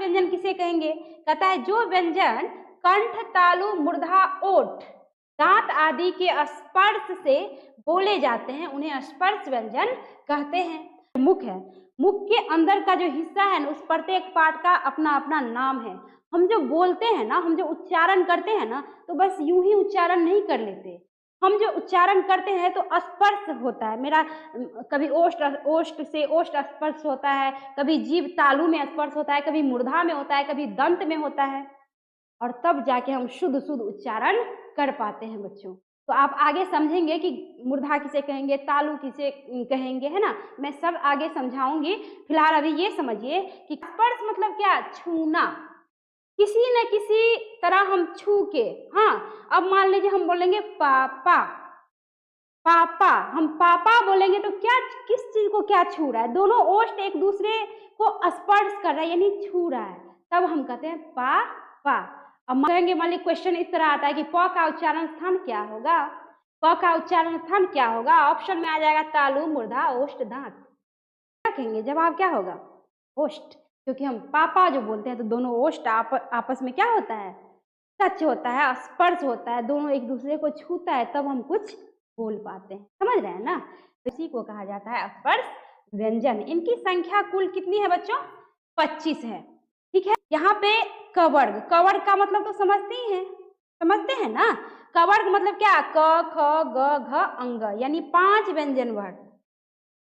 व्यंजन किसे कहेंगे? कहता है जो व्यंजन कंठ, तालु, मूर्धा, ओठ, दांत आदि के स्पर्श से बोले जाते हैं उन्हें स्पर्श व्यंजन कहते हैं। मुख है, मुख के अंदर का जो हिस्सा है ना, उस प्रत्येक पार्ट का अपना अपना नाम है। हम जो बोलते हैं ना, हम जो उच्चारण करते हैं ना, तो बस यूं ही उच्चारण नहीं कर लेते। हम जो उच्चारण करते हैं तो स्पर्श होता है। मेरा कभी ओष्ठ से ओष्ठ स्पर्श होता है, कभी जीभ तालु में स्पर्श होता है, कभी मूर्धा में होता है, कभी दंत में होता है, और तब जाके हम शुद्ध शुद्ध उच्चारण कर पाते हैं बच्चों। तो आप आगे समझेंगे कि मूर्धा किसे कहेंगे, तालु किसे कहेंगे, है ना। मैं सब आगे समझाऊंगी। फिलहाल अभी ये समझिए कि स्पर्श मतलब क्या? छूना, किसी न किसी तरह हम छू के। हाँ, अब मान लीजिए हम बोलेंगे पापा, पापा, हम पापा बोलेंगे तो क्या, किस चीज को क्या छू रहा है? दोनों ओष्ठ एक दूसरे को स्पर्श कर रहा है, यानी छू रहा है, तब हम कहते हैं पापा। अब कहेंगे, मान लीजिए क्वेश्चन इस तरह आता है कि प का उच्चारण स्थान क्या होगा? प का उच्चारण स्थान क्या होगा? ऑप्शन में आ जाएगा तालु, मूर्धा, ओष्ठ, दांत। क्या कहेंगे? जवाब क्या होगा? ओष्ठ, क्योंकि हम पापा जो बोलते हैं तो दोनों ओष्ठ आपस में क्या होता है? टच होता है, स्पर्श होता है, दोनों एक दूसरे को छूता है, तब हम कुछ बोल पाते हैं। समझ रहे हैं ना? इसी को कहा जाता है स्पर्श व्यंजन। इनकी संख्या कुल कितनी है बच्चों? 25 है। ठीक है। यहाँ पे कवर्ग, कवर्ग का मतलब तो समझते ही हैं, समझते हैं ना? कवर्ग मतलब क्या? क, ख, ग, घ, अंग, यानी 5 व्यंजन वर्ण।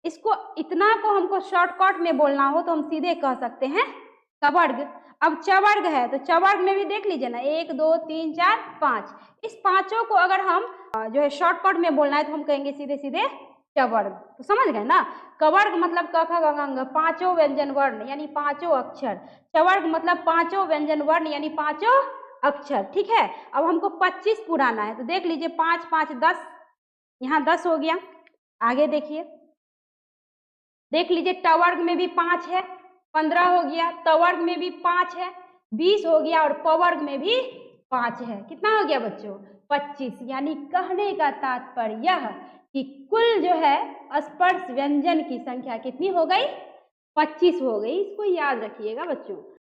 इसको इतना को हमको शॉर्टकट में बोलना हो तो हम सीधे कह सकते हैं कवर्ग। अब चवर्ग है तो चवर्ग में भी देख लीजिए ना, 1 2 3 4 5। इस पांचों को अगर हम जो है शॉर्टकट में बोलना है तो हम कहेंगे सीधे सीधे चवर्ग। तो समझ गए ना? कवर्ग मतलब क ख ग घ अंग, 5 व्यंजन वर्ण यानी 5 अक्षर। चवर्ग मतलब 5 व्यंजन वर्ण यानी 5 अक्षर। ठीक है। अब हमको 25 पुराना है तो देख लीजिए 5 5 10, यहाँ 10 हो गया। आगे देखिए, देख लीजिए टवर्ग में भी 5 है, 15 हो गया। तवर्ग में भी 5 है, 20 हो गया। और पवर्ग में भी 5 है, कितना हो गया बच्चों? 25। यानी कहने का तात्पर्य यह कि कुल जो है स्पर्श व्यंजन की संख्या कितनी हो गई? 25 हो गई। इसको याद रखिएगा बच्चों।